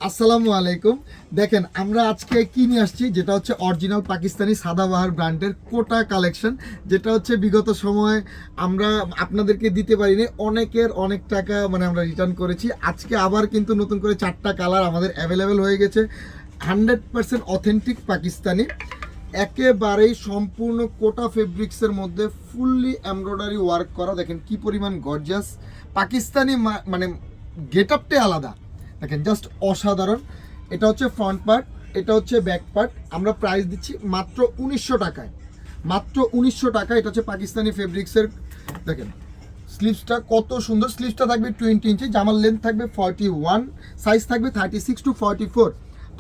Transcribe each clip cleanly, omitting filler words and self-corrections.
আসসালামু আলাইকুম। দেখেন আমরা আজকে কি নিয়ে আসছি, যেটা হচ্ছে অরিজিনাল পাকিস্তানি সাদাবাহার ব্র্যান্ডের কোটা কালেকশন, যেটা হচ্ছে বিগত সময়ে আমরা আপনাদেরকে দিতে পারিনি, অনেকের অনেক টাকা আমরা রিটার্ন করেছি। আজকে আবার কিন্তু নতুন করে 4টা কালার আমাদের অ্যাভেলেবেল হয়ে গেছে। 100% অথেন্টিক পাকিস্তানি, একেবারেই সম্পূর্ণ কোটা ফেব্রিক্সের মধ্যে ফুললি এমব্রয়ডারি ওয়ার্ক করা। দেখেন কি পরিমাণ গর্জিয়াস পাকিস্তানি, গেট আপটাই আলাদা। দেখেন জাস্ট অসাধারণ। এটা হচ্ছে ফ্রন্ট পার্ট, এটা হচ্ছে ব্যাক পার্ট। আমরা প্রাইস দিচ্ছি মাত্র 1900 টাকায়, মাত্র 1900 টাকা। এটা হচ্ছে পাকিস্তানি ফেব্রিক্সের। দেখেন স্লিভসটা কত সুন্দর। স্লিভসটা থাকবে 20 ইঞ্চি, জামার লেন্থ থাকবে 41, সাইজ থাকবে 36 to 44।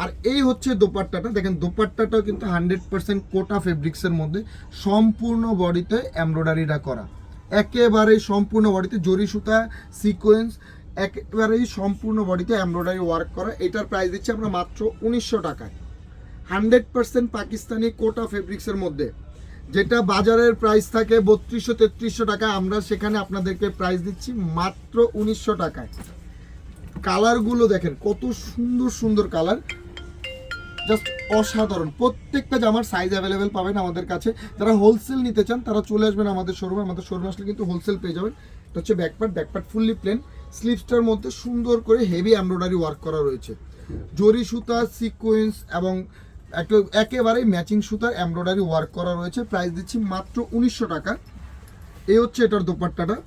আর এই হচ্ছে দোপাট্টাটা। দেখেন দোপাট্টাটাও কিন্তু 100% কোটা ফেব্রিক্সের মধ্যে, সম্পূর্ণ বডিতে এমব্রয়ডারিটা করা, একেবারেই সম্পূর্ণ বডিতে জরি সুতা সিকোয়েন্স, একেবারেই সম্পূর্ণ বডিতে এমব্রয়ডারি ওয়ার্ক করা। এটার প্রাইস দিচ্ছি আমরা মাত্র 1900 টাকায়। 100% পাকিস্তানি কোটা ফেব্রিক্সের মধ্যে, যেটা বাজারের প্রাইস থাকে 3200-3300 টাকা, আমরা সেখানে আপনাদেরকে প্রাইস দিচ্ছি মাত্র 1900 টাকায়। কালারগুলো দেখেন কত সুন্দর সুন্দর কালার, জাস্ট অসাধারণ। প্রত্যেকটা জামার সাইজ অ্যাভেলেবেল পাবেন আমাদের কাছে। যারা হোলসেল নিতে চান তারা চলে আসবেন আমাদের শোরুমে। আমাদের শোরুমে আসলে কিন্তু হোলসেল পেয়ে যাবেন। এটা হচ্ছে ব্যাকপার্ট ফুললি প্লেন, স্লিভসটার মধ্যে সুন্দর করে হেভি এমব্রয়ডারি ওয়ার্ক করা রয়েছে, জরি সুতা সিকোয়েন্স এবং একেবারেই ম্যাচিং সুতার এমব্রয়ডারি ওয়ার্ক করা রয়েছে। প্রাইস দিচ্ছি মাত্র 1900 টাকা। এই হচ্ছে এটার দোপাট্টাটা,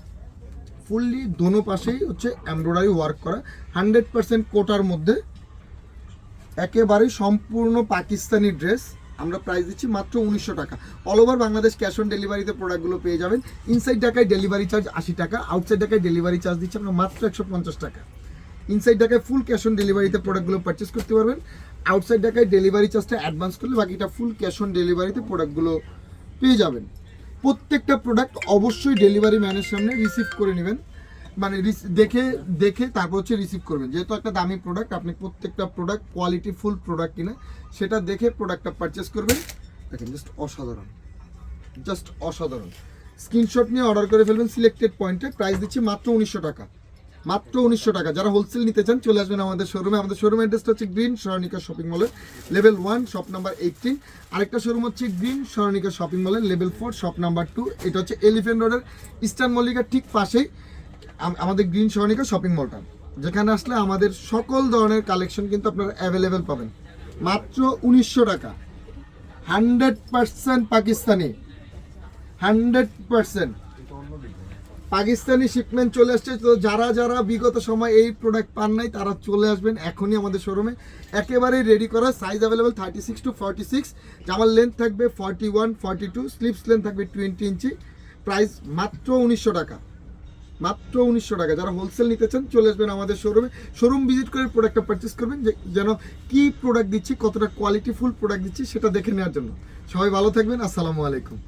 ফুললি দোনো পাশেই হচ্ছে এমব্রয়ডারি ওয়ার্ক করা, 100% কোটার মধ্যে, একেবারেই সম্পূর্ণ পাকিস্তানি ড্রেস। আমরা প্রাইস দিচ্ছি মাত্র 1900 টাকা। All over Bangladesh cash on ডেলিভারিতে প্রোডাক্টগুলো পেয়ে যাবেন। ইনসাইড ঢাকায় ডেলিভারি চার্জ 80 টাকা, আউটসাইড ঢাকায় ডেলিভারি চার্জ দিচ্ছি আমরা মাত্র 150 টাকা। ইনসাইড ঢাকায় ফুল ক্যাশ অন ডেলিভারিতে প্রোডাক্টগুলো পারচেস করতে পারবেন। আউটসাইড ঢাকায় ডেলিভারি চার্জটা অ্যাডভান্স করলে বাকিটা ফুল ক্যাশ অন ডেলিভারিতে প্রোডাক্টগুলো পেয়ে যাবেন। প্রত্যেকটা প্রোডাক্ট অবশ্যই ডেলিভারি ম্যানের সামনে রিসিভ করে নেবেন, দেখে তারপর হচ্ছে রিসিভ করবেন। যেহেতু একটা দামি প্রোডাক্ট, আপনি প্রত্যেকটা প্রোডাক্ট কোয়ালিটি ফুল প্রোডাক্ট কিনা সেটা দেখে প্রোডাক্টটা পারচেস করবেন। দেখেন জাস্ট অসাধারণ, জাস্ট অসাধারণ। স্ক্রিনশট নিয়ে অর্ডার করে ফেলবেন সিলেক্টেড পয়েন্টে। প্রাইস দিচ্ছি মাত্র 1900 টাকা, মাত্র 1900 টাকা। যারা হোলসেল নিতে চান চলে আসবেন আমাদের শোরুমে। আমাদের শোরুম অ্যাড্রেসটা হচ্ছে গ্রিন সরণিকা শপিং মলের লেভেল 1 শপ নাম্বার 18। আরেকটা শোরুম হচ্ছে গ্রিন সরণিকা শপিং মলের লেভেল 4 শপ নাম্বার 2। এটা হচ্ছে এলিফ্যান্ট রোডের ইস্টার্ন মল্লিকার ঠিক পাশেই আমাদের গ্রিন সরণিকা শপিং মলটা, যেখানে আসলে আমাদের সকল ধরনের কালেকশন কিন্তু আপনারা অ্যাভেলেবেল পাবেন মাত্র 1900 টাকা। 100% পাকিস্তানি, 100% পাকিস্তানি শিপমেন্ট চলে আসছে। তো যারা যারা বিগত সময় এই প্রোডাক্ট পান নাই তারা চলে আসবেন এখনই আমাদের শোরুমে। একেবারে রেডি করা, সাইজ অ্যাভেলেবেল 36 to 46, জামার লেন্থ থাকবে 41, 42, স্লিভস লেন্থ থাকবে 20 ইঞ্চি। প্রাইস মাত্র 1900 টাকা, মাত্র 1900 টাকা। যারা হোলসেল নিতে চান চলে আসবেন আমাদের শোরুমে। শোরুম ভিজিট করে প্রোডাক্টটা পারচেস করবেন, যেন কি প্রোডাক্ট দিচ্ছি, কতটা কোয়ালিটিফুল প্রোডাক্ট দিচ্ছি সেটা দেখে নেওয়ার জন্য। সবাই ভালো থাকবেন। আসসালামু আলাইকুম।